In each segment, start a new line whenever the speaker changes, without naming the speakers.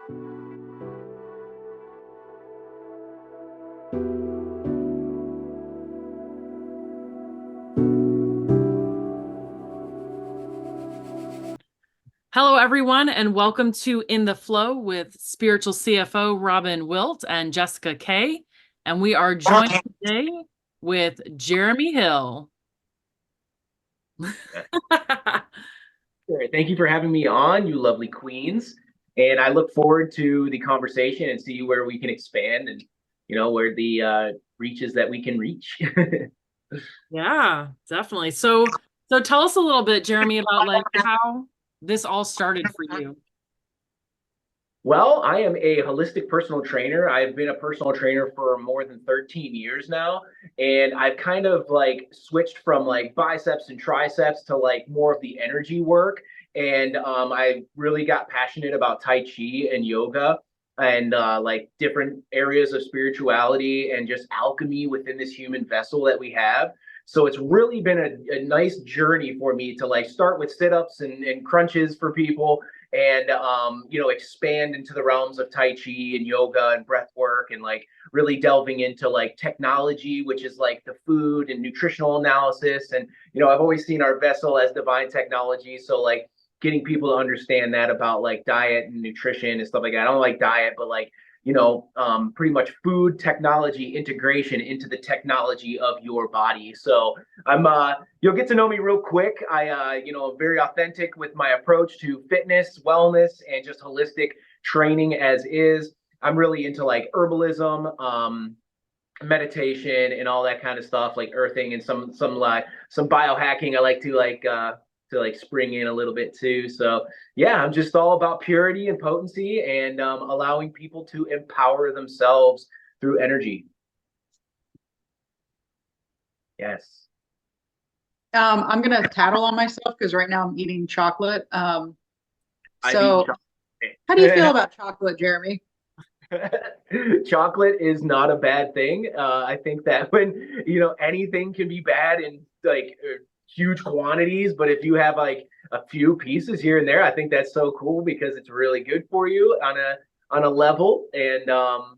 Hello, everyone, and welcome to In the Flow with spiritual CFO Robin Wilt and Jessica Kay. And we are joined today with Jeremy Hill.
Sure. Thank you for having me on, you lovely queens. And I look forward to the conversation and see where we can expand and, where the reaches that we can reach.
Yeah, definitely. So tell us a little bit, Jeremy, about like how this all started for you.
Well, I am a holistic personal trainer. I've been a personal trainer for more than 13 years now. And I've kind of like switched from like biceps and triceps to like more of the energy work. And I really got passionate about Tai Chi and yoga and like different areas of spirituality and just alchemy within this human vessel that we have. So it's really been a nice journey for me to like start with sit-ups and crunches for people and expand into the realms of Tai Chi and yoga and breath work and like really delving into like technology, which is like the food and nutritional analysis. And I've always seen our vessel as divine technology. So like getting people to understand that about like diet and nutrition and stuff like that. I don't like diet, but like pretty much food technology integration into the technology of your body. So you'll get to know me real quick. I'm very authentic with my approach to fitness, wellness, and just holistic training as is. I'm really into like herbalism, meditation and all that kind of stuff, like earthing and some biohacking. I like to like spring in a little bit too. So yeah, I'm just all about purity and potency and allowing people to empower themselves through energy. Yes.
I'm gonna tattle on myself because right now I'm eating chocolate. So how do you feel about chocolate, Jeremy?
Chocolate is not a bad thing. I think that when anything can be bad in like huge quantities, but if you have like a few pieces here and there, I think that's so cool because it's really good for you on a level. And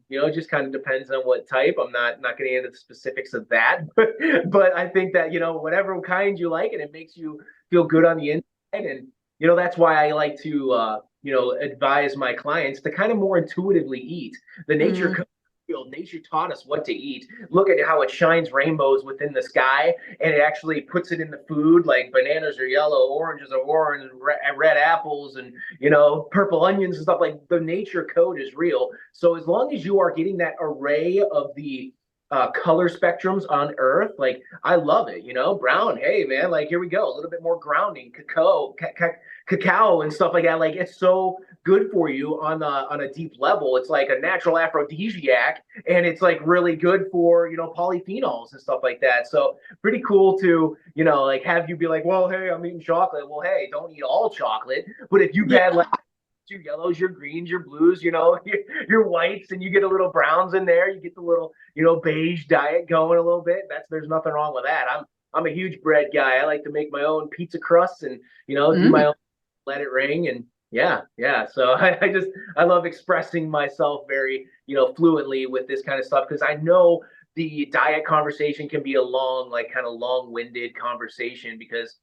it just kind of depends on what type. I'm not getting into the specifics of that, but I think that whatever kind you like and it makes you feel good on the inside. And that's why I like to advise my clients to kind of more intuitively eat. The nature field, nature taught us what to eat. Look at how it shines rainbows within the sky, and it actually puts it in the food. Like bananas are yellow, oranges are orange, red apples, and purple onions and stuff. Like the nature code is real. So as long as you are getting that array of the color spectrums on Earth, like I love it. Brown. Hey man, like here we go. A little bit more grounding, cacao and stuff like that. Like it's so good for you on a deep level. It's like a natural aphrodisiac, and it's like really good for polyphenols and stuff like that. So pretty cool to like have you be like, well, hey, I'm eating chocolate. Well, hey, don't eat all chocolate. But if you've had like your yellows, your greens, your blues, your whites, and you get a little browns in there, you get the little beige diet going a little bit. There's nothing wrong with that. I'm a huge bread guy. I like to make my own pizza crusts and do my own, let it ring. And yeah. So I love expressing myself very fluently with this kind of stuff because I know the diet conversation can be a long, like kind of long-winded conversation because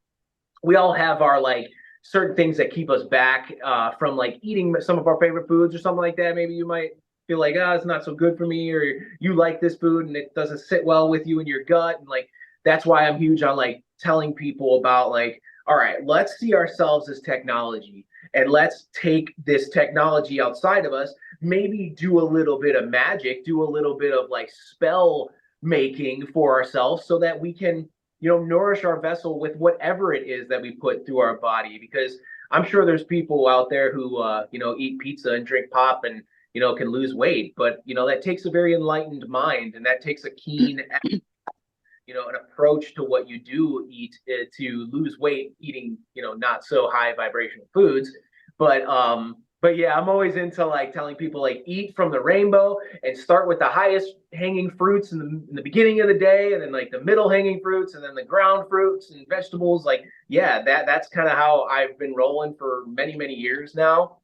we all have our like certain things that keep us back from like eating some of our favorite foods or something like that. Maybe you might feel like, it's not so good for me, or you like this food and it doesn't sit well with you in your gut. And like, that's why I'm huge on like telling people about like, all right, let's see ourselves as technology and let's take this technology outside of us, maybe do a little bit of magic, do a little bit of like spell making for ourselves so that we can nourish our vessel with whatever it is that we put through our body. Because I'm sure there's people out there who, eat pizza and drink pop and, can lose weight. But, that takes a very enlightened mind, and that takes a keen, an approach to what you do eat to lose weight, eating, not so high vibrational foods. But yeah, I'm always into like telling people like eat from the rainbow and start with the highest hanging fruits in the beginning of the day, and then like the middle hanging fruits, and then the ground fruits and vegetables. Like yeah, that's kind of how I've been rolling for many years now.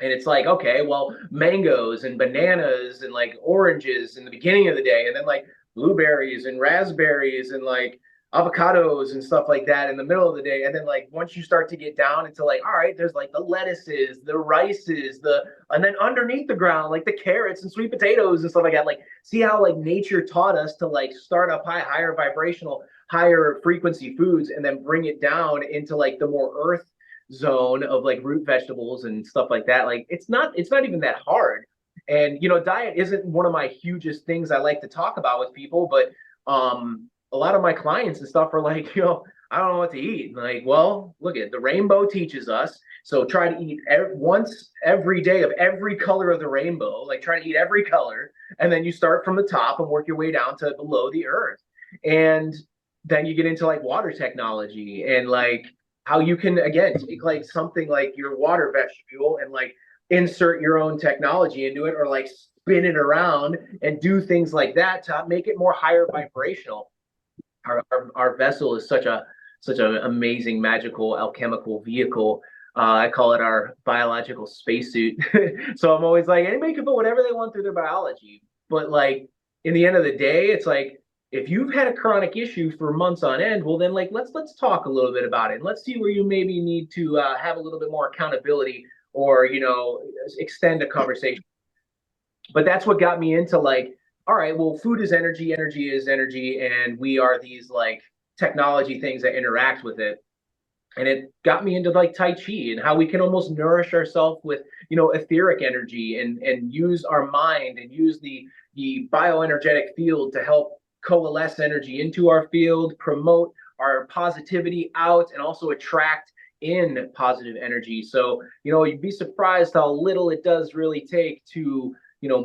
And it's like, okay, well, mangoes and bananas and like oranges in the beginning of the day, and then like blueberries and raspberries and like avocados and stuff like that in the middle of the day. And then like once you start to get down into like, all right, there's like the lettuces, the rices, and then underneath the ground, like the carrots and sweet potatoes and stuff like that. Like, see how like nature taught us to like start up higher vibrational, higher frequency foods and then bring it down into like the more earth zone of like root vegetables and stuff like that. Like it's not even that hard. And diet isn't one of my hugest things I like to talk about with people, but a lot of my clients and stuff are like, I don't know what to eat. Like, well, look at the rainbow teaches us. So try to eat once every day of every color of the rainbow. Like try to eat every color, and then you start from the top and work your way down to below the earth. And then you get into like water technology and like how you can again take like something like your water vegetable and like insert your own technology into it or like spin it around and do things like that to make it more higher vibrational. Our vessel is such an amazing magical alchemical vehicle. I call it our biological spacesuit. So I'm always like, anybody can put whatever they want through their biology, but like in the end of the day, it's like if you've had a chronic issue for months on end, well then like let's talk a little bit about it and let's see where you maybe need to have a little bit more accountability or extend a conversation. But that's what got me into like, all right, well, food is energy, energy is energy, and we are these like technology things that interact with it. And it got me into like Tai Chi and how we can almost nourish ourselves with, etheric energy and use our mind and use the bioenergetic field to help coalesce energy into our field, promote our positivity out, and also attract in positive energy. So, you'd be surprised how little it does really take to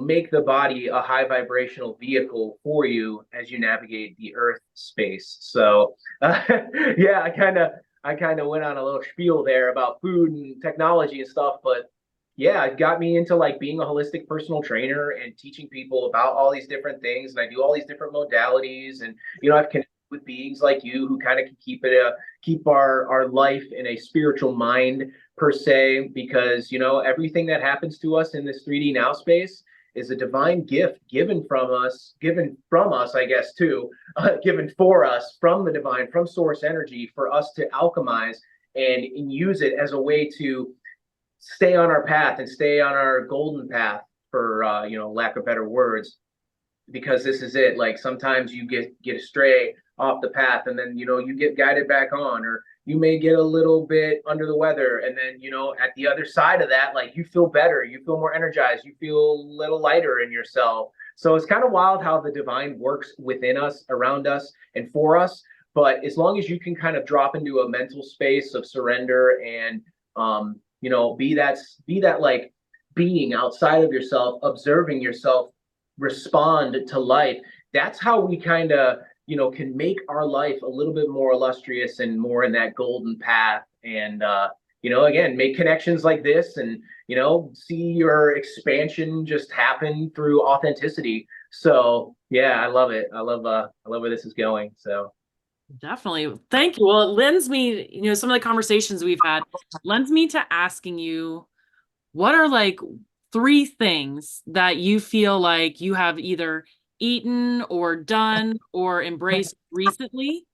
make the body a high vibrational vehicle for you as you navigate the earth space. So yeah, I kind of went on a little spiel there about food and technology and stuff, but yeah, it got me into like being a holistic personal trainer and teaching people about all these different things. And I do all these different modalities, and I've connected with beings like you who kind of can keep our life in a spiritual mind per se, because everything that happens to us in this 3D now space is a divine gift given from us, I guess, too, given for us from the divine, from source energy, for us to alchemize and use it as a way to stay on our path and stay on our golden path, for lack of better words, because this is it. Like sometimes you get astray off the path, and then you get guided back on, or you may get a little bit under the weather, and then at the other side of that, like you feel better, you feel more energized, you feel a little lighter in yourself. So it's kind of wild how the divine works within us, around us, and for us. But as long as you can kind of drop into a mental space of surrender and be that like being outside of yourself, observing yourself respond to life, that's how we kind of can make our life a little bit more illustrious and more in that golden path. And again, make connections like this, and see your expansion just happen through authenticity. So yeah, I love it. I love where this is going. So
Definitely. Thank you. Well, it lends me, some of the conversations we've had lends me to asking you, what are like 3 things that you feel like you have either eaten or done or embraced recently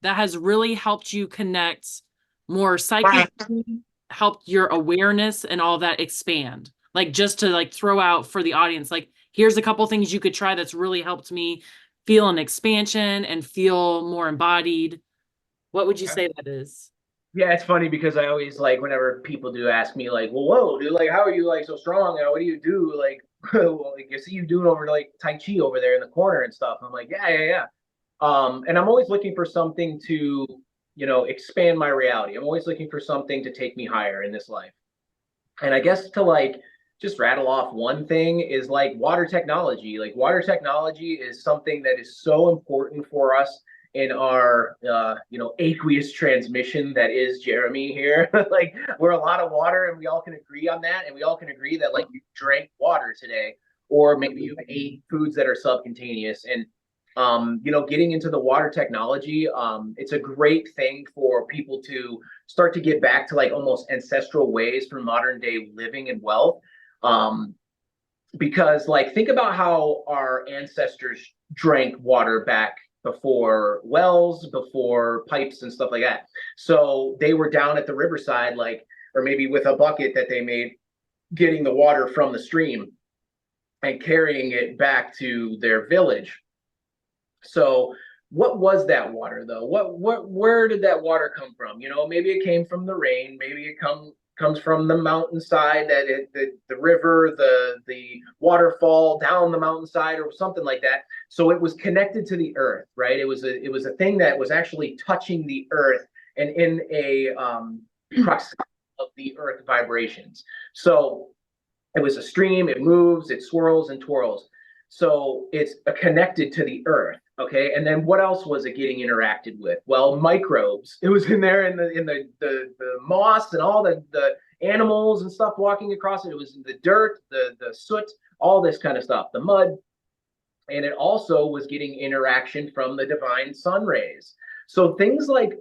that has really helped you connect more psychically, helped your awareness and all that expand? Like just to like throw out for the audience, like here's a couple things you could try that's really helped me feel an expansion and feel more embodied. What would you say that is?
yeah, it's funny because I always like whenever people do ask me like, well, whoa, dude, like how are you like so strong? What do you do? Like, well, like I see you doing over like Tai Chi over there in the corner and stuff. I'm like, yeah, yeah, yeah. And I'm always looking for something to, expand my reality. I'm always looking for something to take me higher in this life. And I guess to like just rattle off one thing is like water technology. Like water technology is something that is so important for us in our aqueous transmission that is Jeremy here. Like we're a lot of water, and we all can agree on that, and we all can agree that like you drank water today, or maybe you ate foods that are subcutaneous. And Getting into the water technology, it's a great thing for people to start to get back to like almost ancestral ways for modern day living and wealth. Because like think about how our ancestors drank water back before wells, before pipes and stuff like that. So they were down at the riverside, like, or maybe with a bucket that they made, getting the water from the stream and carrying it back to their village. So what was that water though? Where did that water come from? Maybe it came from the rain, maybe it comes from the mountainside, the river, the waterfall down the mountainside or something like that. So it was connected to the earth, right? It was a thing that was actually touching the earth and in a proximity of the earth vibrations. So it was a stream, it moves, it swirls and twirls. So it's connected to the earth. Okay. And then what else was it getting interacted with? Well, microbes. It was in there in the moss and all the animals and stuff walking across it. It was in the dirt, the soot, all this kind of stuff, the mud. And it also was getting interaction from the divine sun rays. So things like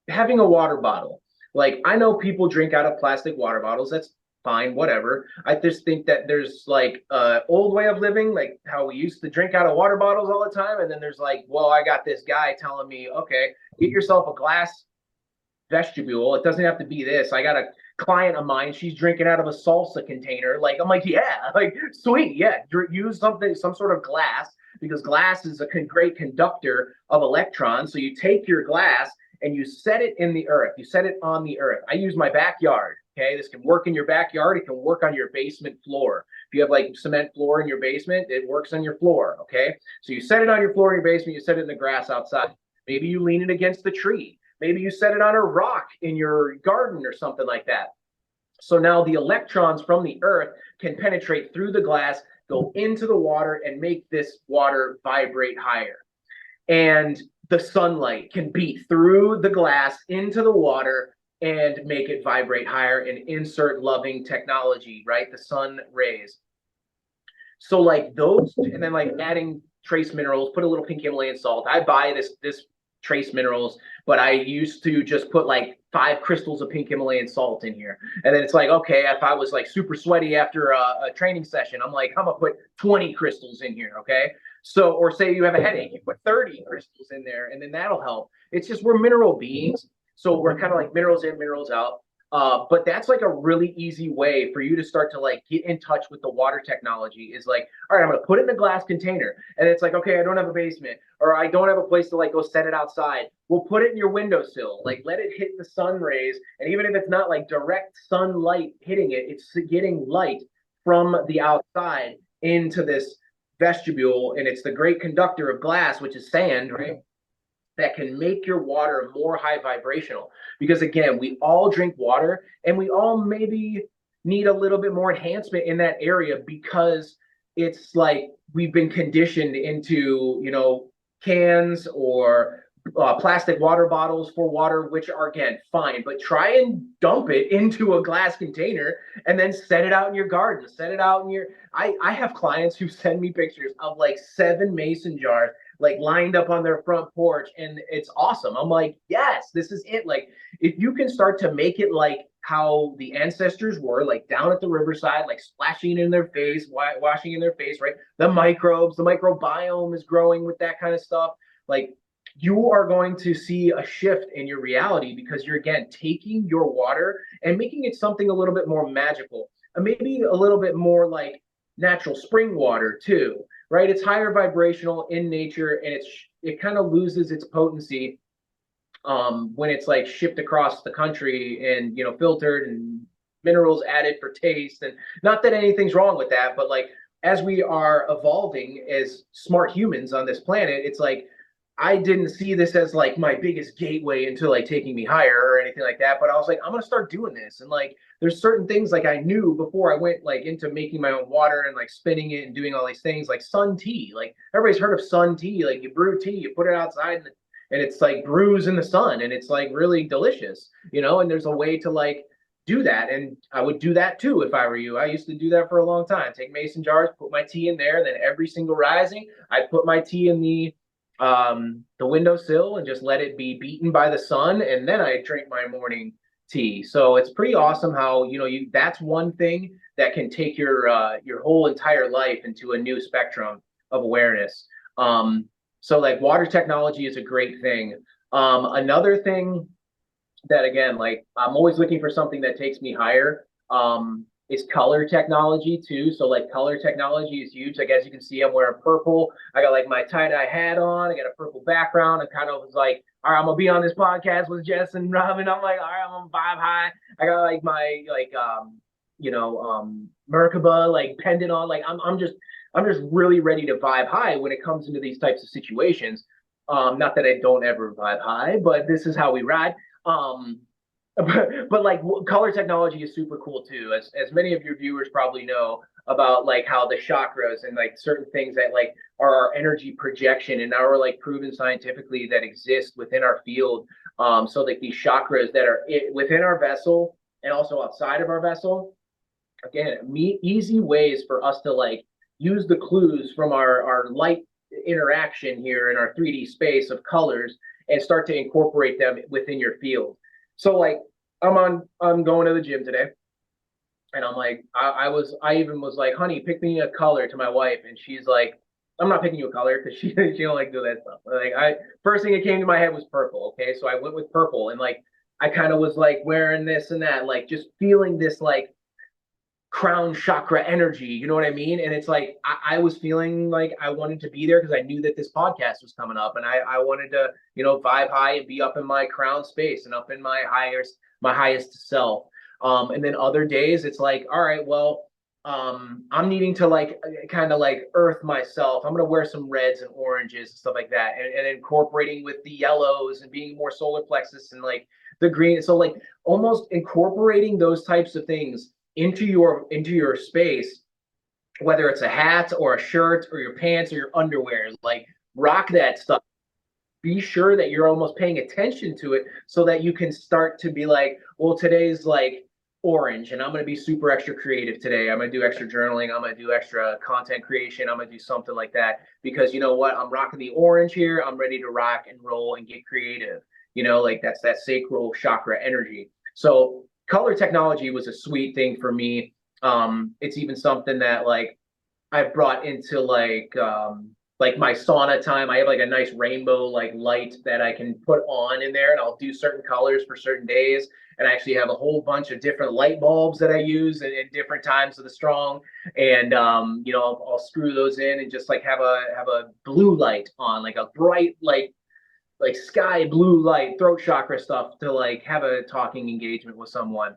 having a water bottle. Like I know people drink out of plastic water bottles. That's fine, whatever. I just think that there's like old way of living, like how we used to drink out of water bottles all the time. And then there's like, well, I got this guy telling me, okay, get yourself a glass vestibule. It doesn't have to be this. I got a client of mine, she's drinking out of a salsa container. Like, I'm like, yeah, like, sweet, yeah. Use something, some sort of glass, because glass is a great conductor of electrons. So you take your glass and you set it in the earth. You set it on the earth. I use my backyard. Okay, this can work in your backyard. It can work on your basement floor. If you have like cement floor in your basement, it works on your floor. Okay, so you set it on your floor in your basement. You set it in the grass outside. Maybe you lean it against the tree. Maybe you set it on a rock in your garden or something like that. So now the electrons from the earth can penetrate through the glass, go into the water, and make this water vibrate higher. And the sunlight can beat through the glass into the water and make it vibrate higher and insert loving technology, right? The sun rays. So like those, and then like adding trace minerals, put a little pink Himalayan salt. I buy this trace minerals, but I used to just put like 5 crystals of pink Himalayan salt in here. And then it's like, okay, if I was like super sweaty after a training session, I'm like, I'm gonna put 20 crystals in here, okay? So, or say you have a headache, you put 30 crystals in there, and then that'll help. It's just we're mineral beings, so we're kind of like minerals in, minerals out. But that's like a really easy way for you to start to like get in touch with the water technology is like, all right, I'm going to put it in a glass container. And it's like, okay, I don't have a basement or I don't have a place to like go set it outside. We'll put it in your windowsill, like let it hit the sun rays. And even if it's not like direct sunlight hitting it, it's getting light from the outside into this vestibule. And it's the great conductor of glass, which is sand, right? That can make your water more high vibrational. Because again, we all drink water and we all maybe need a little bit more enhancement in that area because it's like we've been conditioned into, cans or plastic water bottles for water, which are again fine, but try and dump it into a glass container and then set it out in your garden, set it out in your, I have clients who send me pictures of like 7 mason jars like lined up on their front porch, and it's awesome. I'm like, yes, this is it. Like if you can start to make it like how the ancestors were, like down at the riverside, like splashing in their face, washing in their face, right? The microbes, the microbiome is growing with that kind of stuff. Like you are going to see a shift in your reality because you're again taking your water and making it something a little bit more magical, and maybe a little bit more like natural spring water too, right? It's higher vibrational in nature, and it kind of loses its potency when it's like shipped across the country and filtered and minerals added for taste. And not that anything's wrong with that, but like as we are evolving as smart humans on this planet, it's like I didn't see this as like my biggest gateway into like taking me higher or anything like that. But I was like, I'm gonna start doing this. And like there's certain things like I knew before I went like into making my own water and like spinning it and doing all these things like sun tea. Like everybody's heard of sun tea. Like you brew tea, you put it outside and it's like brews in the sun and it's like really delicious, and there's a way to like do that. And I would do that too if I were you. I used to do that for a long time. Take mason jars, put my tea in there, and then every single rising, I'd put my tea in the windowsill and just let it be beaten by the sun, and then I drink my morning tea. So it's pretty awesome how you that's one thing that can take your whole entire life into a new spectrum of awareness. So like water technology is a great thing. Another thing that again, like I'm always looking for something that takes me higher. Is color technology too. So like color technology is huge. Like as you can see, I'm wearing purple. I got like my tie-dye hat on. I got a purple background. I kind of was like, all right, I'm gonna be on this podcast with Jess and Robin. I'm like, all right, I'm gonna vibe high. I got like my Merkaba like pendant on. Like I'm just really ready to vibe high when it comes into these types of situations. Not that I don't ever vibe high, but this is how we ride. Um, but like color technology is super cool too, as many of your viewers probably know about like how the chakras and like certain things that like are our energy projection and are like proven scientifically that exist within our field. So like these chakras that are within our vessel and also outside of our vessel, again, easy ways for us to like use the clues from our light interaction here in our 3D space of colors and start to incorporate them within your field. So like I'm going to the gym today, and I'm like I even was like, honey, pick me a color to my wife, and she's like, I'm not picking you a color because she don't like do that stuff. Like I first thing that came to my head was purple. Okay, so I went with purple, and like I kind of was like wearing this and that, like just feeling this like crown chakra energy, you know what I mean? And it's like I was feeling like I wanted to be there because I knew that this podcast was coming up, and I wanted to vibe high and be up in my crown space and up in my highest self. And then other days it's like, all right, well, I'm needing to like kind of like earth myself. I'm gonna wear some reds and oranges and stuff like that, and incorporating with the yellows and being more solar plexus and like the green. So like almost incorporating those types of things into your space, whether it's a hat or a shirt or your pants or your underwear. Like rock that stuff. Be sure that you're almost paying attention to it so that you can start to be like, well, today's like orange and I'm going to be super extra creative today. I'm going to do extra journaling. I'm going to do extra content creation. I'm going to do something like that because you know what? I'm rocking the orange here. I'm ready to rock and roll and get creative. Like that's that sacral chakra energy. So color technology was a sweet thing for me. It's even something that like I've brought into like my sauna time. I have like a nice rainbow like light that I can put on in there, and I'll do certain colors for certain days. And I actually have a whole bunch of different light bulbs that I use at different times of the strong. And I'll screw those in and just like have a blue light on, like a bright like sky blue light throat chakra stuff to like have a talking engagement with someone.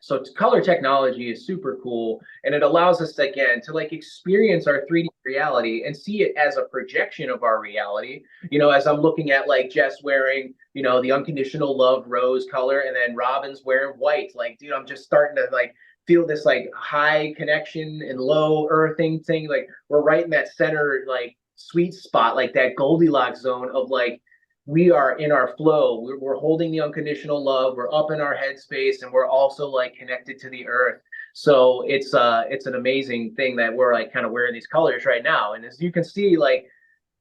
So color technology is super cool, and it allows us to, again, to like experience our 3D reality and see it as a projection of our reality. As I'm looking at like Jess wearing, the unconditional love rose color, and then Robin's wearing white. Like, dude, I'm just starting to like feel this like high connection and low earthing thing. Like we're right in that center, like sweet spot, like that Goldilocks zone of like we are in our flow. We're holding the unconditional love. We're up in our headspace, and we're also like connected to the earth. So it's an amazing thing that we're like kind of wearing these colors right now. And as you can see, like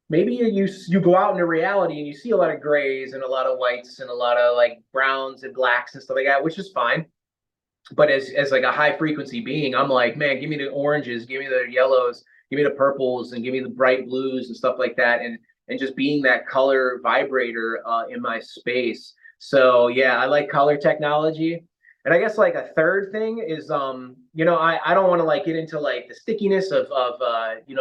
maybe you go out into reality and you see a lot of grays and a lot of whites and a lot of like browns and blacks and stuff like that, which is fine. But as like a high frequency being, I'm like, man, give me the oranges, give me the yellows, give me the purples, and give me the bright blues and stuff like that. And just being that color vibrator in my space. So yeah, I like color technology. And I guess like a third thing is I don't want to like get into like the stickiness of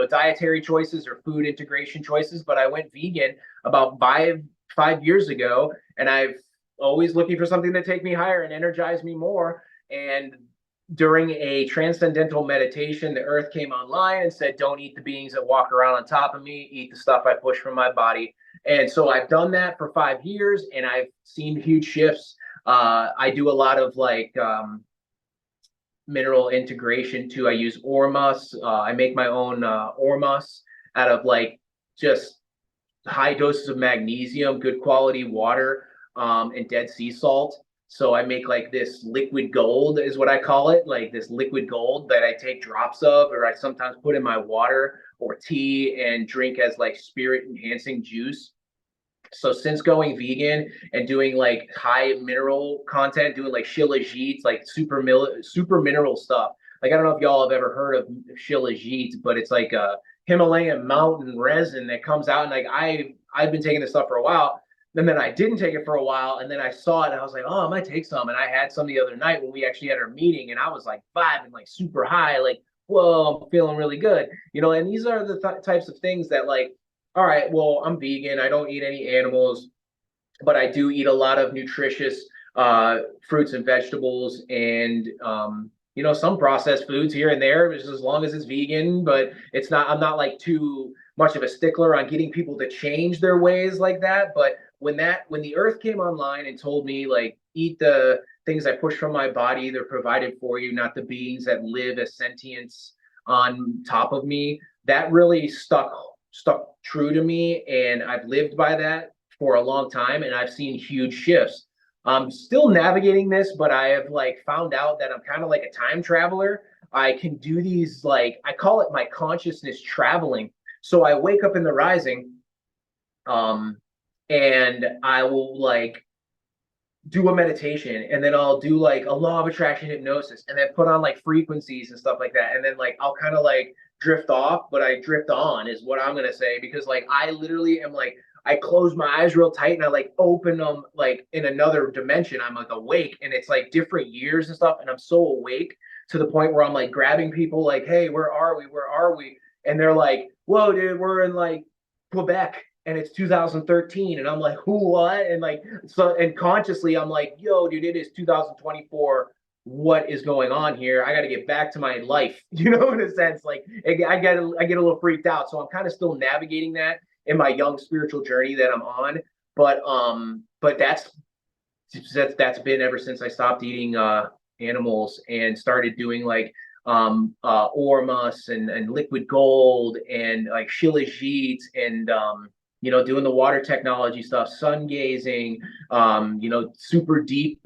dietary choices or food integration choices, but I went vegan about five years ago, and I've always looking for something to take me higher and energize me more. And during a transcendental meditation, the earth came online and said, don't eat the beings that walk around on top of me, eat the stuff I push from my body. And so I've done that for 5 years, and I've seen huge shifts. I do a lot of like mineral integration too. I use ormus. I make my own ormus out of like just high doses of magnesium, good quality water, and dead sea salt. So I make like this liquid gold is what I call it, like this liquid gold that I take drops of, or I sometimes put in my water or tea and drink as like spirit enhancing juice. So since going vegan and doing like high mineral content, doing like shilajit, like super mineral stuff. Like I don't know if y'all have ever heard of shilajit, but it's like a Himalayan mountain resin that comes out. And like I've been taking this stuff for a while, and then I didn't take it for a while, and then I saw it and I was like, oh, I might take some. And I had some the other night when we actually had our meeting, and I was like vibing like super high, like whoa, I'm feeling really good, you know. And these are the types of things that like, all right, well, I'm vegan. I don't eat any animals, but I do eat a lot of nutritious fruits and vegetables and, you know, some processed foods here and there, just as long as it's vegan. But it's not, I'm not like too much of a stickler on getting people to change their ways like that. But when the earth came online and told me, like, eat the things I push from my body, they're provided for you, not the beings that live as sentience on top of me, that really stuck true to me, and I've lived by that for a long time, and I've seen huge shifts. I'm still navigating this, but I have like found out that I'm kind of like a time traveler. I can do these, like, I call it my consciousness traveling. So I wake up in the rising, um, and I will like do a meditation, and then I'll do like a law of attraction hypnosis, and then put on like frequencies and stuff like that. And then like I'll kind of like drift off, but I drift on is what I'm gonna say, because like I literally am like, I close my eyes real tight and I like open them like in another dimension. I'm like awake, and it's like different years and stuff, and I'm so awake to the point where I'm like grabbing people like, hey, where are we? Where are we? And they're like, whoa, dude, we're in like Quebec and it's 2013, and I'm like, who, what? And like, so, and consciously I'm like, yo, dude, it is 2024. What is going on here? I got to get back to my life, you know, in a sense. Like I get a little freaked out, so I'm kind of still navigating that in my young spiritual journey that I'm on. But that's been ever since I stopped eating animals and started doing like ormus and liquid gold and like shilajit and you know, doing the water technology stuff, sun gazing, you know, super deep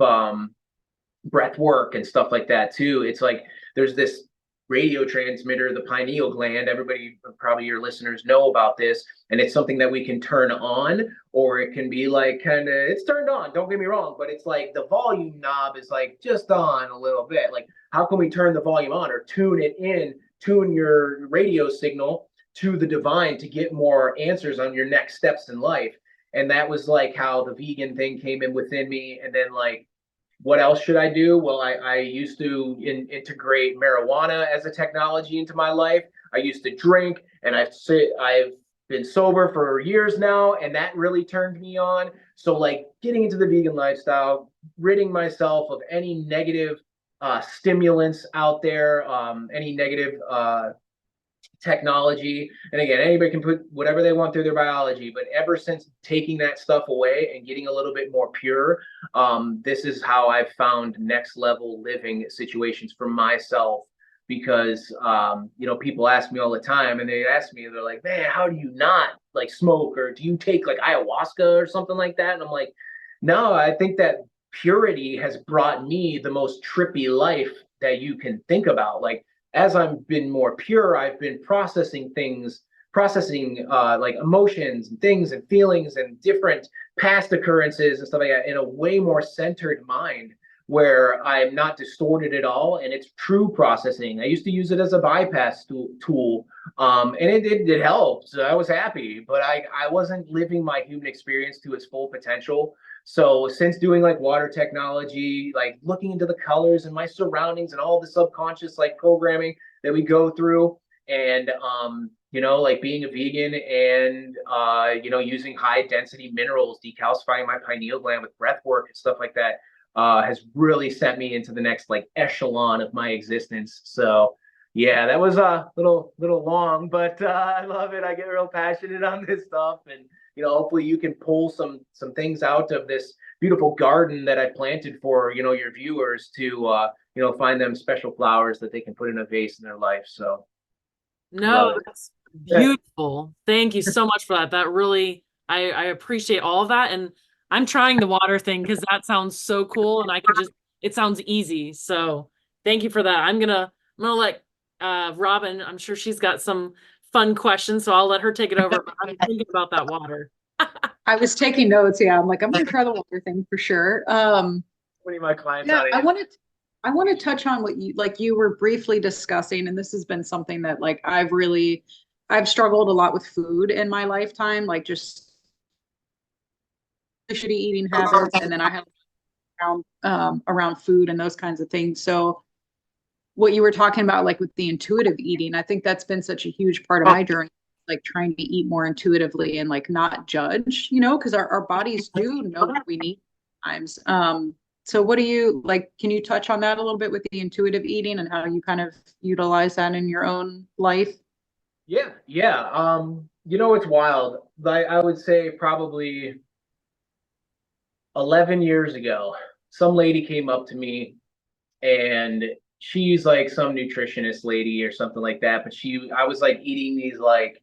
breath work and stuff like that too. It's like there's this radio transmitter, the pineal gland. Everybody, probably your listeners, know about this, and it's something that we can turn on, or it can be like kind of, it's turned on. Don't get me wrong, but it's like the volume knob is like just on a little bit. Like, how can we turn the volume on or tune it in, tune your radio signal to the divine to get more answers on your next steps in life? And that was like how the vegan thing came in within me. And then like, what else should I do? Well, I used to integrate marijuana as a technology into my life. I used to drink, and I've been sober for years now, and that really turned me on. So like getting into the vegan lifestyle, ridding myself of any negative stimulants out there, any negative technology. And again, anybody can put whatever they want through their biology, but ever since taking that stuff away and getting a little bit more pure, this is how I've found next level living situations for myself. Because you know, people ask me all the time, and they ask me, they're like, man, how do you not like smoke, or do you take like ayahuasca or something like that? And I'm like, no, I think that purity has brought me the most trippy life that you can think about. Like, as I've been more pure, I've been processing things, processing like emotions and things and feelings and different past occurrences and stuff like that in a way more centered mind, where I'm not distorted at all, and it's true processing. I used to use it as a bypass tool, and it helped. So I was happy, but I wasn't living my human experience to its full potential. So since doing like water technology, like looking into the colors and my surroundings and all the subconscious like programming that we go through, and you know, like being a vegan and you know, using high density minerals, decalcifying my pineal gland with breath work and stuff like that, has really sent me into the next like echelon of my existence. So yeah, that was a little long, but I love it. I get real passionate on this stuff, and you know, hopefully you can pull some things out of this beautiful garden that I planted for, you know, your viewers to you know, find them special flowers that they can put in a vase in their life. So love
No,
it.
that's beautiful. Thank you so much for that. That really, I appreciate all of that. And I'm trying the water thing because that sounds so cool, and I can just it sounds easy. So thank you for that. I'm gonna let Robin, I'm sure she's got some fun questions, so I'll let her take it over. But I'm thinking about that water.
I was taking notes. Yeah, I'm like, I'm gonna try the water thing for sure.
Putting my clients
Yeah,
out
I want to touch on what you were briefly discussing, and this has been something that like I've struggled a lot with food in my lifetime, like just shitty eating habits, and then I have around food and those kinds of things. So what you were talking about, like with the intuitive eating, I think that's been such a huge part of my journey, like trying to eat more intuitively and like not judge, because our bodies do know what we need times. So what do you like? Can you touch on that a little bit with the intuitive eating and how you kind of utilize that in your own life?
Yeah. It's wild. I would say probably 11 years ago, some lady came up to me and she's like some nutritionist lady or something like that. But I was like eating these like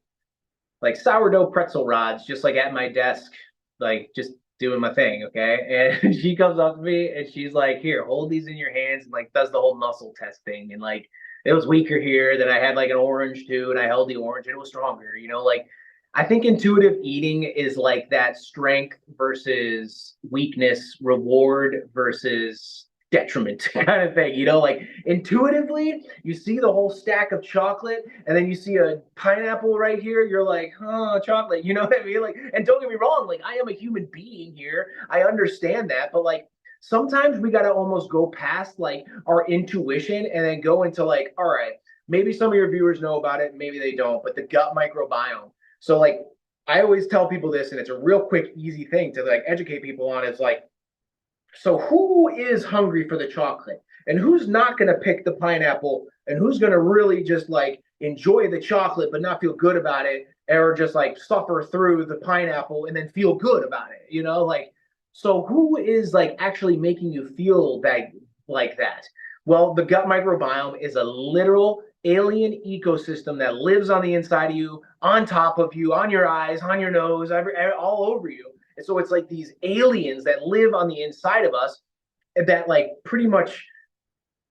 sourdough pretzel rods, just like at my desk, like just doing my thing. Okay. And she comes up to me and she's like, here, hold these in your hands, and like does the whole muscle test thing. And like, it was weaker here. Then I had like an orange too, and I held the orange and it was stronger, like I think intuitive eating is like that strength versus weakness, reward versus detriment kind of thing, like intuitively you see the whole stack of chocolate and then you see a pineapple right here, you're like, oh, chocolate, you know what I mean? Like, and don't get me wrong, like I am a human being here, I understand that, but like sometimes we got to almost go past like our intuition and then go into like, all right, maybe some of your viewers know about it, maybe they don't, but the gut microbiome. So like I always tell people this, and it's a real quick easy thing to like educate people on, is like, so who is hungry for the chocolate and who's not going to pick the pineapple and who's going to really just like enjoy the chocolate but not feel good about it, or just like suffer through the pineapple and then feel good about it, like, so who is like actually making you feel that like that? Well, the gut microbiome is a literal alien ecosystem that lives on the inside of you, on top of you, on your eyes, on your nose, all over you. And so it's like these aliens that live on the inside of us that like pretty much,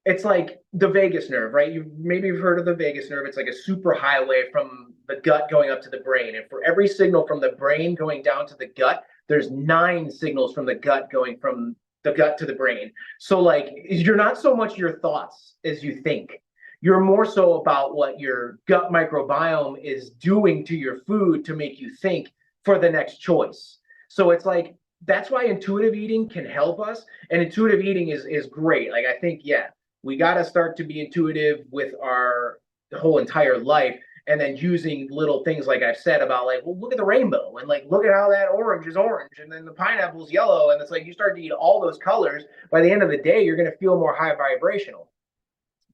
it's like the vagus nerve, right? You've heard of the vagus nerve. It's like a super highway from the gut going up to the brain. And for every signal from the brain going down to the gut, there's 9 signals from the gut going from the gut to the brain. So like you're not so much your thoughts as you think. You're more so about what your gut microbiome is doing to your food to make you think for the next choice. So it's like that's why intuitive eating can help us, and intuitive eating is great. Like I think, yeah, we got to start to be intuitive with our whole entire life, and then using little things like I've said about like, well, look at the rainbow and like look at how that orange is orange and then the pineapple's yellow, and it's like you start to eat all those colors. By the end of the day, you're going to feel more high vibrational.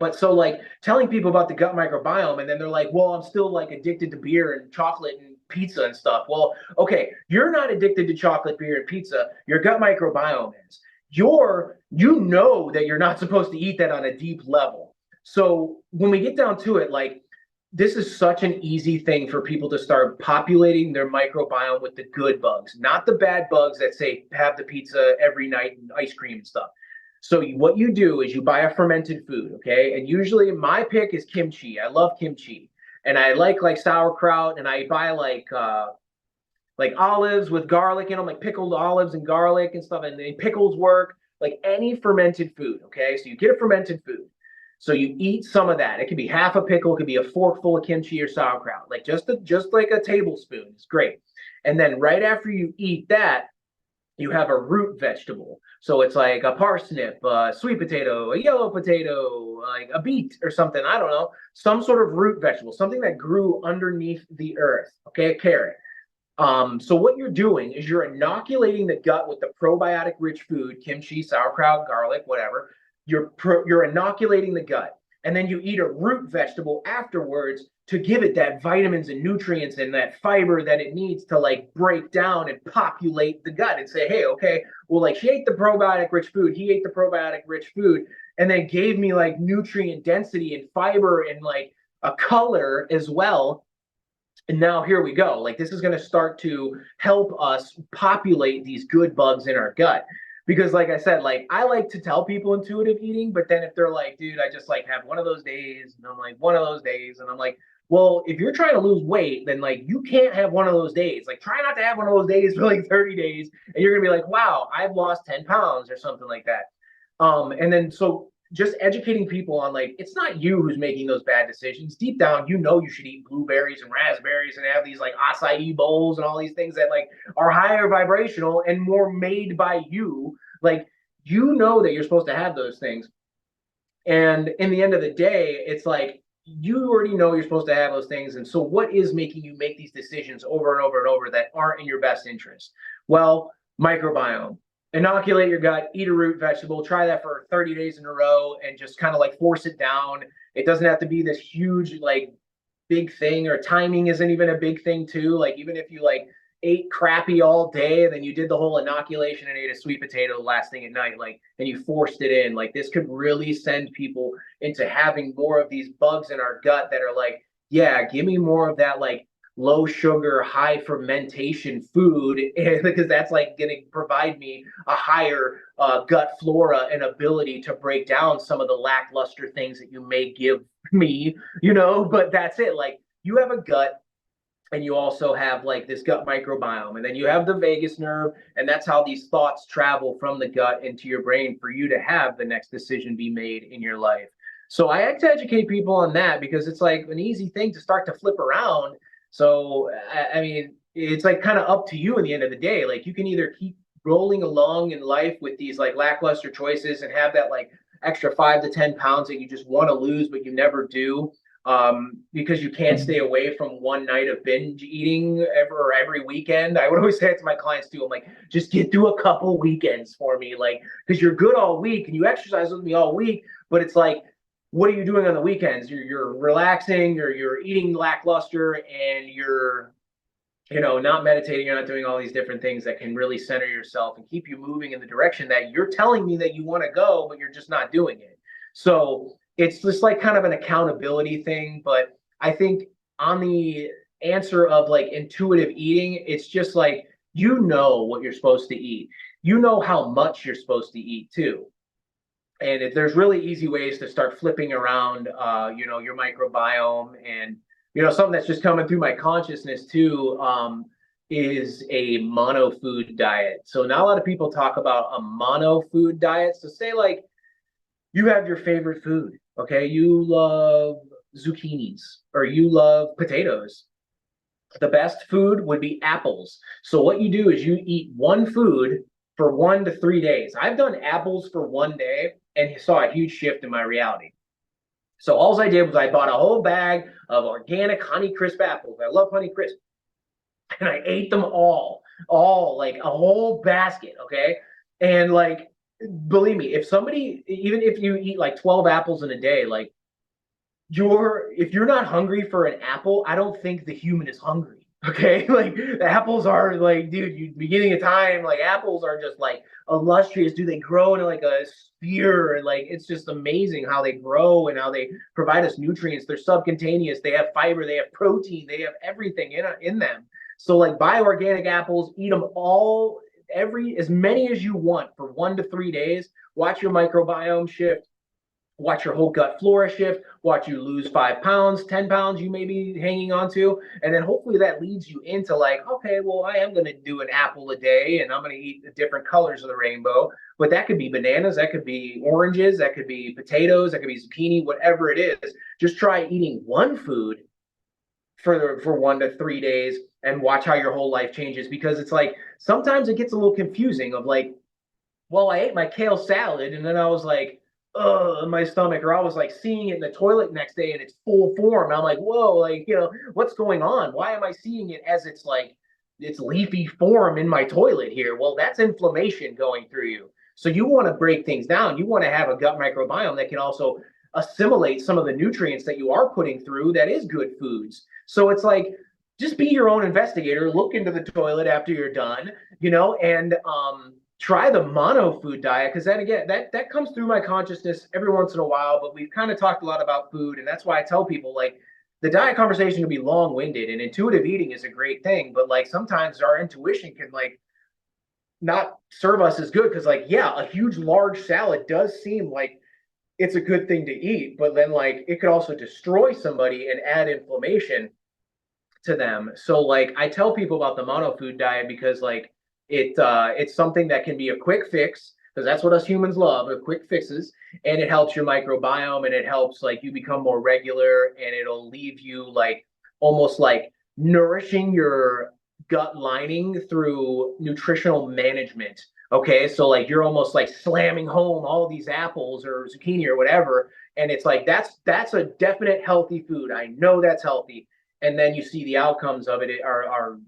But so like telling people about the gut microbiome and then they're like, well, I'm still like addicted to beer and chocolate and pizza and stuff. Well, okay, you're not addicted to chocolate, beer, and pizza. Your gut microbiome is. You know that you're not supposed to eat that on a deep level. So when we get down to it, like this is such an easy thing for people to start populating their microbiome with the good bugs, not the bad bugs that say have the pizza every night and ice cream and stuff. So what you do is you buy a fermented food, okay? And usually my pick is kimchi. I love kimchi. And I like sauerkraut, and I buy like olives with garlic in them, like pickled olives and garlic and stuff, and pickles work, like any fermented food, okay? So you get a fermented food. So you eat some of that. It could be half a pickle, it could be a fork full of kimchi or sauerkraut, like just like a tablespoon. It's great. And then right after you eat that, you have a root vegetable. So it's like a parsnip, a sweet potato, a yellow potato, like a beet or something. I don't know. Some sort of root vegetable, something that grew underneath the earth. Okay, a carrot. So what you're doing is you're inoculating the gut with the probiotic rich food, kimchi, sauerkraut, garlic, whatever. You're inoculating the gut. And then you eat a root vegetable afterwards to give it that vitamins and nutrients and that fiber that it needs to like break down and populate the gut and say, hey, okay, well, like she ate the probiotic rich food, he ate the probiotic rich food, and then gave me like nutrient density and fiber and like a color as well. And now here we go. Like this is going to start to help us populate these good bugs in our gut. Because like I said, like I like to tell people intuitive eating, but then if they're like, dude, I just like have one of those days, and I'm like, one of those days, and I'm like, well, if you're trying to lose weight, then like you can't have one of those days. Like try not to have one of those days for like 30 days, and you're gonna be like, wow, I've lost 10 pounds or something like that. And then so just educating people on like it's not you who's making those bad decisions. Deep down, you know you should eat blueberries and raspberries and have these like acai bowls and all these things that like are higher vibrational and more made by you. Like you know that you're supposed to have those things. And in the end of the day, it's like you already know you're supposed to have those things. And so what is making you make these decisions over and over and over that aren't in your best interest? Well, microbiome. Inoculate your gut, eat a root vegetable, try that for 30 days in a row and just kind of like force it down. It doesn't have to be this huge, like big thing, or timing isn't even a big thing too. Like even if you like ate crappy all day and then you did the whole inoculation and ate a sweet potato the last thing at night, like, and you forced it in, like this could really send people into having more of these bugs in our gut that are like, yeah, give me more of that like low sugar, high fermentation food, because that's like going to provide me a higher gut flora and ability to break down some of the lackluster things that you may give me, but that's it. Like you have a gut and you also have like this gut microbiome, and then you have the vagus nerve, and that's how these thoughts travel from the gut into your brain for you to have the next decision be made in your life. So I like to educate people on that because it's like an easy thing to start to flip around. So I mean it's like kind of up to you in the end of the day. Like you can either keep rolling along in life with these like lackluster choices and have that like extra 5 to 10 pounds that you just want to lose but you never do, because you can't stay away from one night of binge eating every weekend. I would always say it to my clients too. I'm like, just get through a couple weekends for me, like, because you're good all week and you exercise with me all week, but it's like, what are you doing on the weekends? You're relaxing, you're eating lackluster, and you're not meditating, you're not doing all these different things that can really center yourself and keep you moving in the direction that you're telling me that you want to go, but you're just not doing it. So it's just like kind of an accountability thing. But I think on the answer of like intuitive eating, it's just like, what you're supposed to eat. You know how much you're supposed to eat too. And if there's really easy ways to start flipping around, your microbiome, and something that's just coming through my consciousness too, is a mono food diet. So not a lot of people talk about a mono food diet. So say like you have your favorite food, okay? You love zucchinis or you love potatoes. The best food would be apples. So what you do is you eat one food for 1 to 3 days. I've done apples for one day and saw a huge shift in my reality. So all I did was I bought a whole bag of organic Honey Crisp apples. I love Honey Crisp. And I ate them all like a whole basket, okay? And like, believe me, even if you eat like 12 apples in a day, like if you're not hungry for an apple, I don't think the human is hungry. Okay, like the apples are like, dude, you beginning of time, like apples are just like illustrious. Do they grow in like a sphere? And like it's just amazing how they grow and how they provide us nutrients. They're subcutaneous, they have fiber, they have protein, they have everything in them. So like buy organic apples, eat them all, as many as you want for 1 to 3 days. Watch your microbiome shift, watch your whole gut flora shift, watch you lose 5 pounds, 10 pounds you may be hanging on to. And then hopefully that leads you into like, okay, well, I am going to do an apple a day and I'm going to eat the different colors of the rainbow. But that could be bananas, that could be oranges, that could be potatoes, that could be zucchini, whatever it is. Just try eating one food for 1 to 3 days and watch how your whole life changes. Because it's like sometimes it gets a little confusing of like, well, I ate my kale salad and then I was like, in my stomach, or I was like seeing it in the toilet next day and it's full form. I'm like, whoa, like, what's going on? Why am I seeing it as it's like its leafy form in my toilet here? Well, that's inflammation going through you. So you want to break things down. You want to have a gut microbiome that can also assimilate some of the nutrients that you are putting through that is good foods. So it's like, just be your own investigator, look into the toilet after you're done, and try the mono food diet, because then again, that comes through my consciousness every once in a while. But we've kind of talked a lot about food, and that's why I tell people like the diet conversation can be long-winded, and intuitive eating is a great thing, but like sometimes our intuition can like not serve us as good because like yeah, a huge large salad does seem like it's a good thing to eat, but then like it could also destroy somebody and add inflammation to them. So like I tell people about the mono food diet because like it's something that can be a quick fix because that's what us humans love, quick fixes, and it helps your microbiome and it helps like you become more regular and it'll leave you like almost like nourishing your gut lining through nutritional management. Okay, so like you're almost like slamming home all these apples or zucchini or whatever, and it's like that's a definite healthy food. I know that's healthy, and then you see the outcomes of it are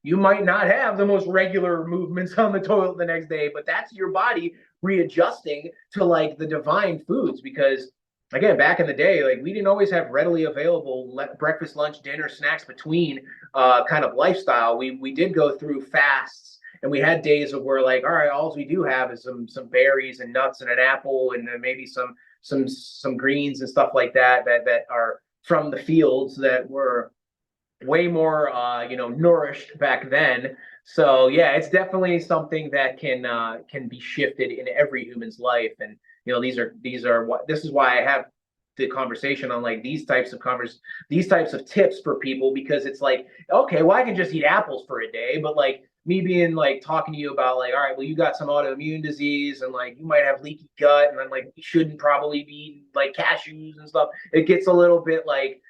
you might not have the most regular movements on the toilet the next day, but that's your body readjusting to like the divine foods because again back in the day like we didn't always have readily available breakfast lunch dinner snacks between kind of lifestyle. We did go through fasts and we had days of where like all right all we do have is some berries and nuts and an apple and maybe some greens and stuff like that are from the fields that were way more nourished back then. So yeah, it's definitely something that can be shifted in every human's life. And these are what this is why I have the conversation on like these types of tips for people because it's like okay well I can just eat apples for a day but like me being like talking to you about like all right well you got some autoimmune disease and like you might have leaky gut and then like you shouldn't probably be eating like cashews and stuff, it gets a little bit like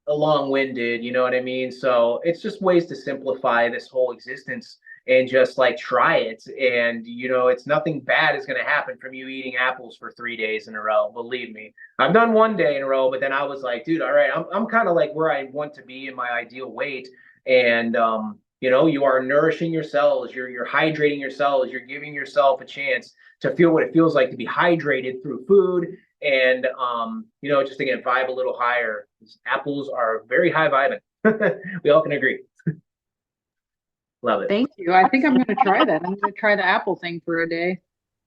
long-winded, you know what I mean? So it's just ways to simplify this whole existence and just like try it. And it's nothing bad is going to happen from you eating apples for 3 days in a row. Believe me, I've done one day in a row, but then I was like, dude, all right, I'm kind of like where I want to be in my ideal weight. And you are nourishing your cells, you're hydrating your cells, you're giving yourself a chance to feel what it feels like to be hydrated through food and just again vibe a little higher. Apples are very high vibing. We all can agree. Love it.
Thank you. I think I'm going to try that. I'm going to try the apple thing for a day.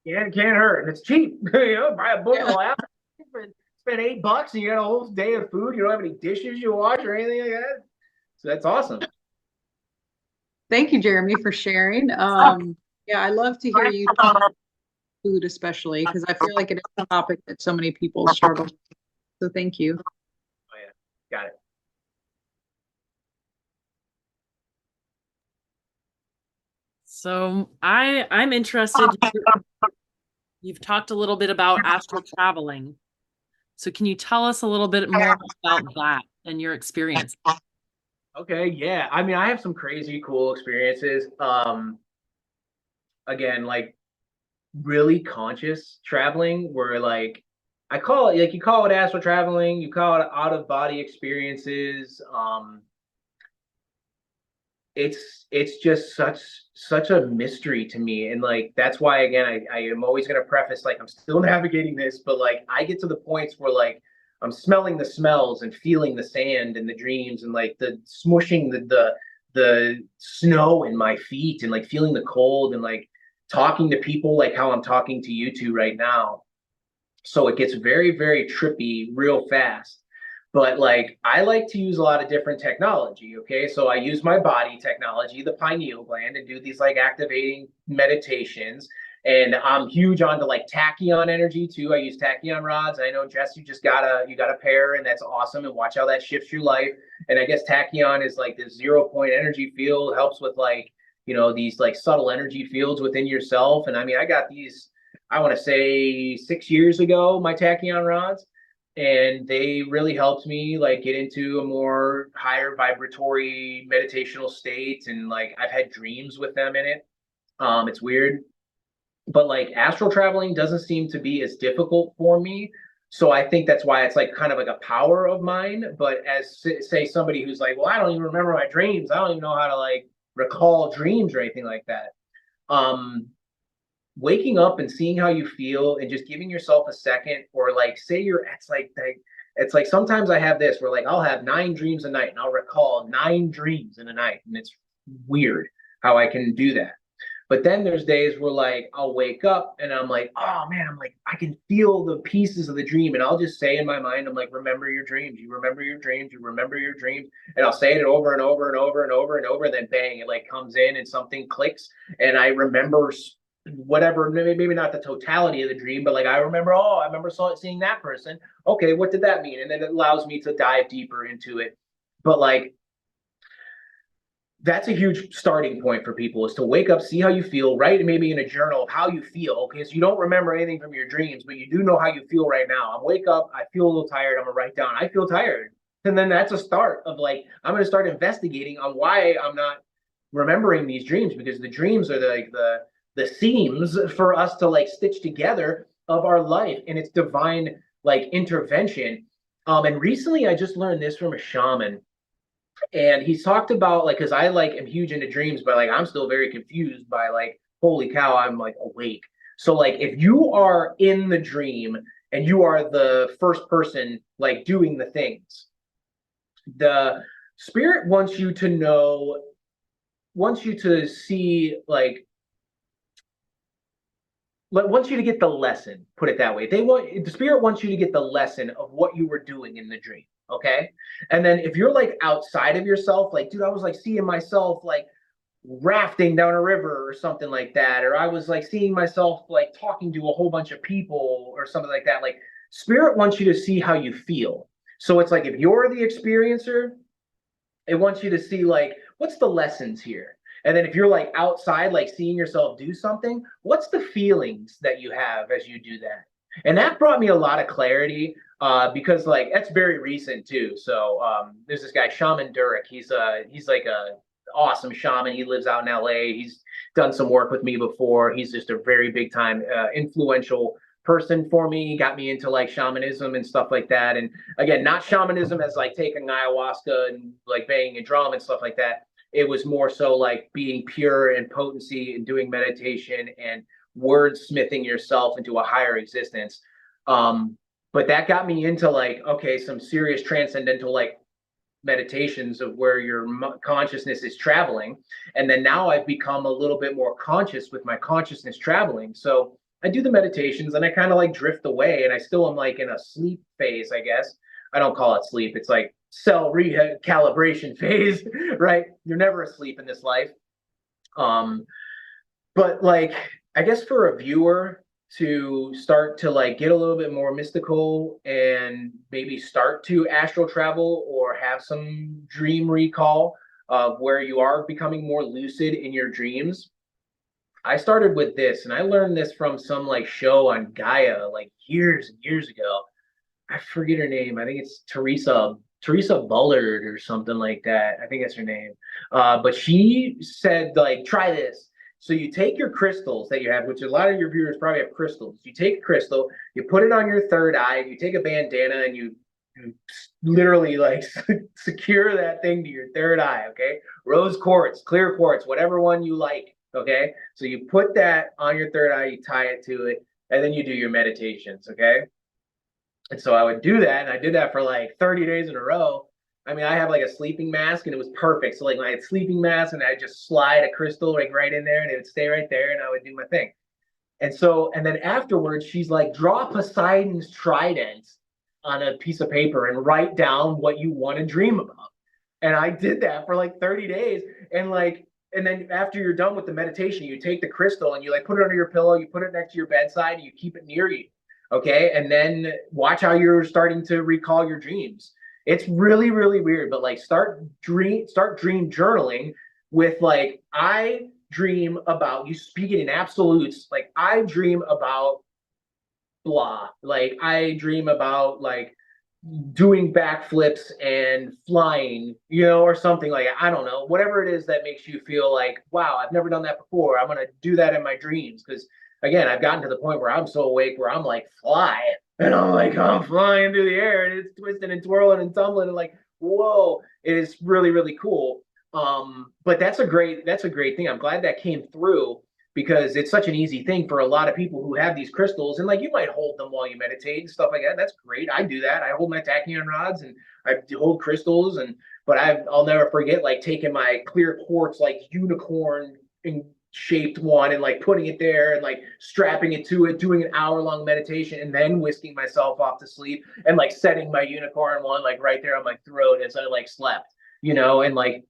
Yeah, it can't hurt. And it's cheap. Buy a bushel of apples, spend $8 and you got a whole day of food. You don't have any dishes you wash or anything like that. So that's awesome.
Thank you, Jeremy, for sharing. Yeah, I love to hear you talk about food, especially because I feel like it is a topic that so many people struggle with. So thank you.
Oh yeah, got it.
So I'm interested. You've talked a little bit about astral traveling. So can you tell us a little bit more about that and your experience?
Okay, yeah. I mean, I have some crazy cool experiences. Again, like really conscious traveling where like I call it like you call it astral traveling, you call it out of body experiences. It's just such a mystery to me. And like that's why again I am always gonna preface like I'm still navigating this, but like I get to the points where like I'm smelling the smells and feeling the sand and the dreams and like the smushing the snow in my feet and like feeling the cold and like talking to people like how I'm talking to you two right now. So it gets very, very trippy real fast. But like I like to use a lot of different technology. Okay. So I use my body technology, the pineal gland, and do these like activating meditations. And I'm huge onto like tachyon energy too. I use tachyon rods. I know Jess, you got a pair, and that's awesome. And watch how that shifts your life. And I guess tachyon is like this 0 point energy field, helps with like, these like subtle energy fields within yourself. And I mean, I got these, I want to say 6 years ago, my tachyon rods, and they really helped me like get into a more higher vibratory meditational state. And like I've had dreams with them in it. It's weird, but like astral traveling doesn't seem to be as difficult for me. So I think that's why it's like kind of like a power of mine. But as say somebody who's like, well, I don't even remember my dreams. I don't even know how to like recall dreams or anything like that. Um, Waking up and seeing how you feel and just giving yourself a second, or like say you're it's like sometimes I have this where like I'll have 9 dreams a night and I'll recall 9 dreams in a night, and it's weird how I can do that. But then there's days where like I'll wake up and I'm like, oh man, I'm like, I can feel the pieces of the dream. And I'll just say in my mind, I'm like, remember your dreams, you remember your dreams, you remember your dreams. And I'll say it over and over and over and over and over. And then bang, it like comes in and something clicks. And I remember whatever, maybe not the totality of the dream, but like I remember, oh, I remember seeing that person. Okay, what did that mean? And then it allows me to dive deeper into it. But like that's a huge starting point for people, is to wake up, see how you feel, write maybe in a journal of how you feel, because you don't remember anything from your dreams, but you do know how you feel right now. I wake up, I feel a little tired, I'm gonna write down, I feel tired. And then that's a start of like, I'm gonna start investigating on why I'm not remembering these dreams, because the dreams are the seams for us to like stitch together of our life, and it's divine like intervention. And recently I just learned this from a shaman, and he's talked about like, because I like am huge into dreams, but like I'm still very confused by like, holy cow, I'm like awake. So like if you are in the dream and you are the first person like doing the things, the spirit wants you to know, wants you to see like wants you to get the lesson, put it that way. The spirit wants you to get the lesson of what you were doing in the dream. Okay. And then if you're like outside of yourself, like, dude, I was like seeing myself like rafting down a river or something like that, or I was like seeing myself like talking to a whole bunch of people or something like that. Like spirit wants you to see how you feel. So it's like if you're the experiencer, it wants you to see like what's the lessons here. And then if you're like outside, like seeing yourself do something, what's the feelings that you have as you do that? And that brought me a lot of clarity, because like that's very recent too. So there's this guy Shaman Durek. He's like a awesome shaman. He lives out in LA. He's done some work with me before. He's just a very big time influential person for me. He got me into like shamanism and stuff like that. And again, not shamanism as like taking ayahuasca and like banging a drum and stuff like that. It was more so like being pure and potency and doing meditation and wordsmithing yourself into a higher existence. But that got me into like, okay, some serious transcendental like meditations of where your consciousness is traveling. And then now I've become a little bit more conscious with my consciousness traveling. So I do the meditations and I kind of like drift away, and I still am like in a sleep phase, I guess. I don't call it sleep. It's like cell recalibration phase, right? You're never asleep in this life. Um, but like, I guess for a viewer to start to like get a little bit more mystical and maybe start to astral travel or have some dream recall of where you are becoming more lucid in your dreams, I started with this, and I learned this from some like show on Gaia like years and years ago. I forget her name. I think it's Teresa Bullard or something like that. I think that's her name. But she said like, try this. So you take your crystals that you have, which a lot of your viewers probably have crystals. You take a crystal, you put it on your third eye, you take a bandana, and you literally like secure that thing to your third eye. Okay, rose quartz, clear quartz, whatever one you like. Okay, so you put that on your third eye, you tie it to it, and then you do your meditations. Okay. And so I would do that, and I did that for like 30 days in a row. I mean, I have like a sleeping mask, and it was perfect. So like I had sleeping mask, and I just slide a crystal like right in there, and it would stay right there, and I would do my thing. And so, and then afterwards, she's like, draw Poseidon's trident on a piece of paper and write down what you want to dream about. And I did that for like 30 days, and like, and then after you're done with the meditation, you take the crystal and you like put it under your pillow, you put it next to your bedside, and you keep it near you. Okay. And then watch how you're starting to recall your dreams. It's really, really weird, but like start dream journaling with like, I dream about, you speak it in absolutes. Like I dream about blah. Like I dream about like doing backflips and flying, or something like that. I don't know, whatever it is that makes you feel like, wow, I've never done that before. I'm going to do that in my dreams. Because again, I've gotten to the point where I'm so awake where I'm like, fly. And I'm like, I'm flying through the air and it's twisting and twirling and tumbling and like, whoa, it is really, really cool. But that's a great thing. I'm glad that came through, because it's such an easy thing for a lot of people who have these crystals, and like you might hold them while you meditate and stuff like that. That's great. I do that. I hold my tachyon rods and I hold crystals, but I'll never forget like taking my clear quartz like unicorn shaped one and like putting it there and like strapping it to it, doing an hour-long meditation, and then whisking myself off to sleep and like setting my unicorn one like right there on my throat as I like slept, and like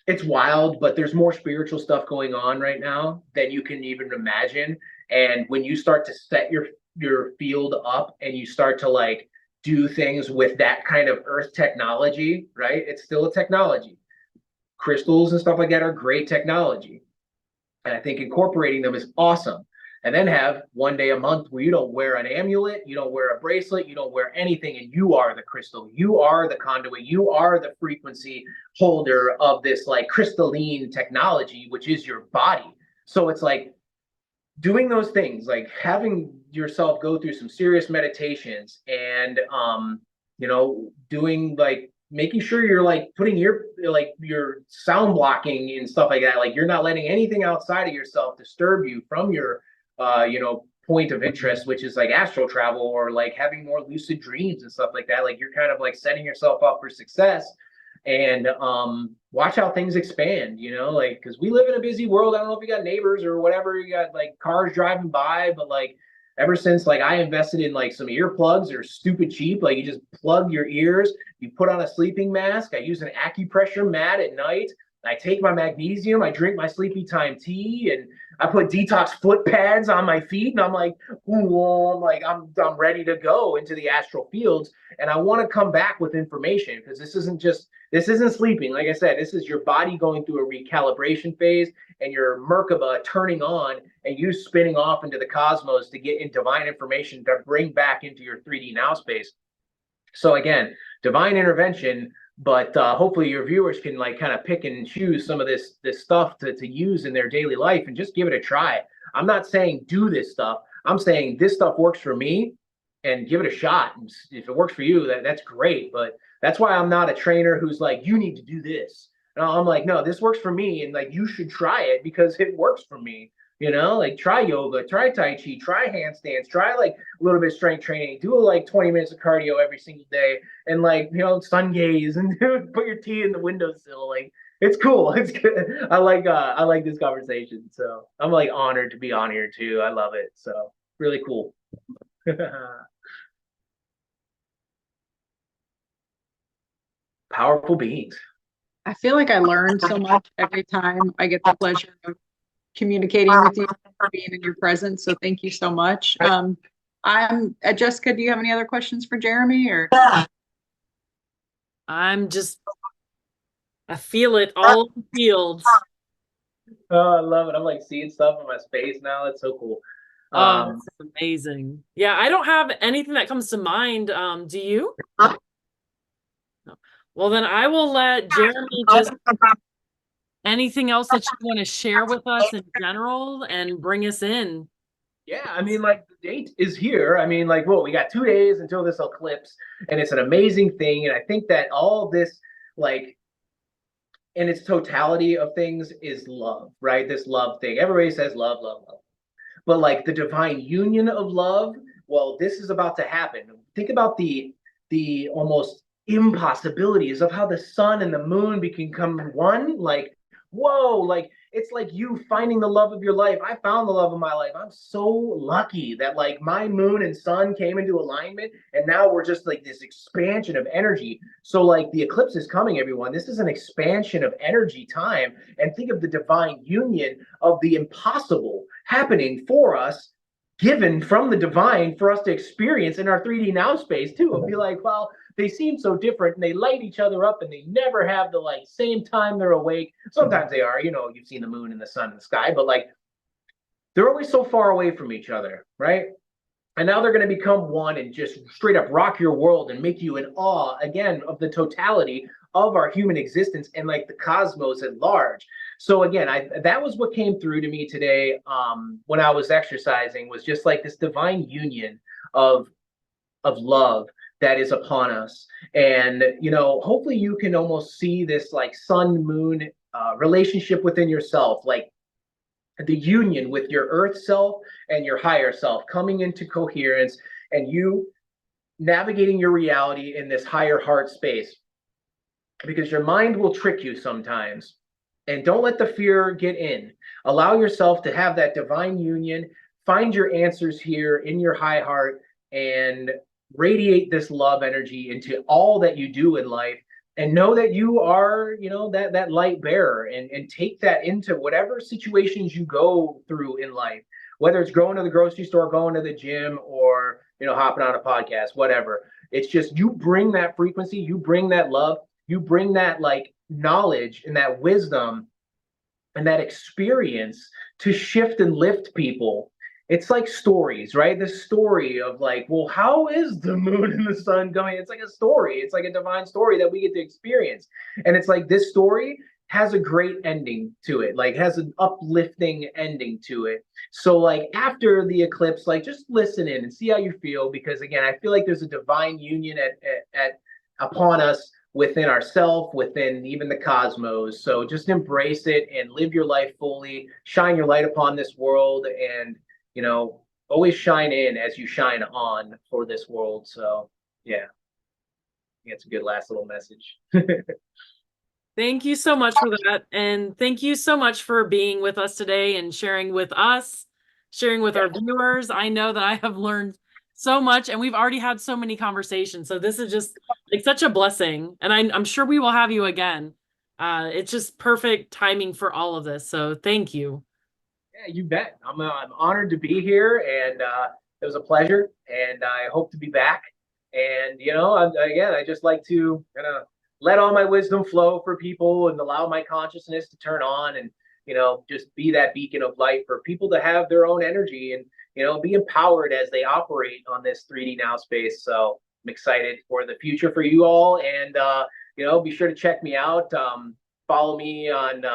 it's wild, but there's more spiritual stuff going on right now than you can even imagine. And when you start to set your field up and you start to like do things with that kind of earth technology, right? It's still a technology. Crystals and stuff like that are great technology. And I think incorporating them is awesome. And then have one day a month where you don't wear an amulet, you don't wear a bracelet, you don't wear anything, and you are the crystal, you are the conduit, you are the frequency holder of this like crystalline technology, which is your body. So it's like doing those things, like having yourself go through some serious meditations and doing like making sure you're like putting your sound blocking and stuff like that, like you're not letting anything outside of yourself disturb you from your point of interest, which is like astral travel or like having more lucid dreams and stuff like that. Like you're kind of like setting yourself up for success. And watch how things expand, like because we live in a busy world. I don't know if you got neighbors or whatever, you got like cars driving by, but like ever since like I invested in like some earplugs, they're stupid cheap. Like you just plug your ears, you put on a sleeping mask. I use an acupressure mat at night. I take my magnesium, I drink my sleepy time tea, and I put detox foot pads on my feet, and I'm like, ooh, I'm ready to go into the astral fields. And I want to come back with information because this isn't sleeping. Like I said, this is your body going through a recalibration phase and your Merkaba turning on and you spinning off into the cosmos to get in divine information to bring back into your 3D now space. So again, divine intervention, but hopefully your viewers can like kind of pick and choose some of this stuff to use in their daily life and just give it a try. I'm not saying do this stuff. I'm saying this stuff works for me and give it a shot. And if it works for you, that's great. But that's why I'm not a trainer who's like, you need to do this. And I'm like, no, this works for me. And like, you should try it because it works for me. Like try yoga, try Tai Chi, try handstands, try like a little bit of strength training, do like 20 minutes of cardio every single day and like, sun gaze and put your tea in the windowsill. Like it's cool. It's good. I like this conversation. So I'm like honored to be on here too. I love it. So really cool. Powerful beings.
I feel like I learn so much every time I get the pleasure of communicating with you, being in your presence. So thank you so much. I'm Jessica. Do you have any other questions for Jeremy or?
I feel it all in the fields.
Oh, I love it. I'm like seeing stuff in my space now. That's so cool.
That's amazing. Yeah, I don't have anything that comes to mind. Do you? No. Well, then I will let Jeremy just anything else that you want to share with us in general and bring us in.
Yeah, I mean, like the date is here. I mean, like, well, we got 2 days until this eclipse, and it's an amazing thing. And I think that all this, like, in its totality of things, is love, right? This love thing. Everybody says love, love, love. But like the divine union of love, well, this is about to happen. Think about the almost impossibilities of how the sun and the moon become one. Like, whoa, like it's like you finding the love of your life. I found the love of my life. I'm so lucky that like my moon and sun came into alignment and now we're just like this expansion of energy. So like the eclipse is coming, everyone. This is an expansion of energy time. And think of the divine union of the impossible happening for us, given from the divine for us to experience in our 3D now space too. It'll be like, well, they seem so different and they light each other up and they never have the like same time they're awake. Sometimes they are, you've seen the moon and the sun and the sky, but like they're always so far away from each other, right? And now they're going to become one and just straight up rock your world and make you in awe again of the totality of our human existence and like the cosmos at large. So again, that was what came through to me today when I was exercising, was just like this divine union of love that is upon us. And hopefully you can almost see this like sun moon relationship within yourself, like the union with your earth self and your higher self coming into coherence, and you navigating your reality in this higher heart space, because your mind will trick you sometimes. and don't let the fear get in. Allow yourself to have that divine union. Find your answers here in your high heart and radiate this love energy into all that you do in life, and know that you are, that light bearer, and take that into whatever situations you go through in life, whether it's going to the grocery store, going to the gym, or hopping on a podcast, whatever. It's just, you bring that frequency, you bring that love, you bring that like knowledge and that wisdom and that experience to shift and lift people. It's like stories, right? The story of like, well, how is the moon and the sun going? It's like a story. It's like a divine story that we get to experience. And it's like, this story has a great ending to it, like has an uplifting ending to it. So like after the eclipse, like just listen in and see how you feel, because again, I feel like there's a divine union at upon us, within ourself, within even the cosmos. So just embrace it and live your life fully, shine your light upon this world, and always shine in as you shine on for this world. So yeah, I think it's a good last little message.
Thank you so much for that. And thank you so much for being with us today and sharing with us, sharing with our viewers. I know that I have learned so much, and we've already had so many conversations. So this is just like such a blessing. And I'm sure we will have you again. It's just perfect timing for all of this. So thank you.
Yeah, you bet. I'm honored to be here, and it was a pleasure, and I hope to be back. And again, I just like to let all my wisdom flow for people and allow my consciousness to turn on, and just be that beacon of light for people to have their own energy, and be empowered as they operate on this 3D now space. So I'm excited for the future for you all, and be sure to check me out. Follow me on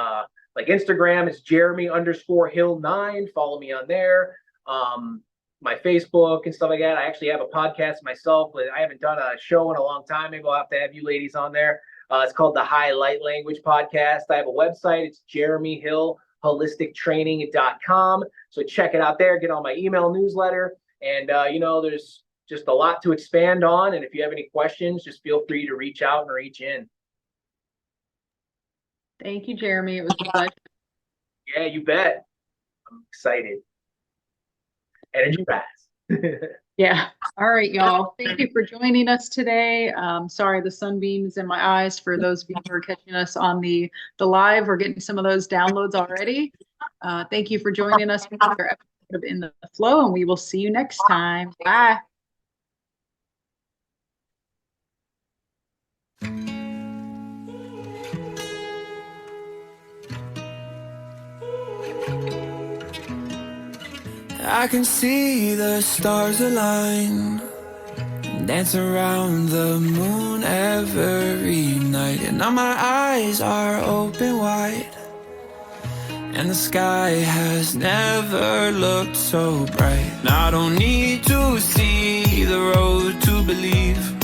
like Instagram is Jeremy_Hill9. Follow me on there. My Facebook and stuff like that. I actually have a podcast myself, but I haven't done a show in a long time. Maybe I'll have to have you ladies on there. It's called the High Light Language Podcast. I have a website. It's JeremyHillHolisticTraining.com. So check it out there. Get on my email newsletter. And, there's just a lot to expand on. And if you have any questions, just feel free to reach out and reach in.
Thank you, Jeremy. It was a pleasure.
Yeah, you bet. I'm excited. Energy rise.
Yeah. All right, y'all. Thank you for joining us today. Sorry, the sunbeams in my eyes for those of you who are catching us on the live or getting some of those downloads already. Thank you for joining us for another episode of In the Flow, and we will see you next time. Bye.
I can see the stars align, dance around the moon every night, and now my eyes are open wide, and the sky has never looked so bright. Now I don't need to see the road to believe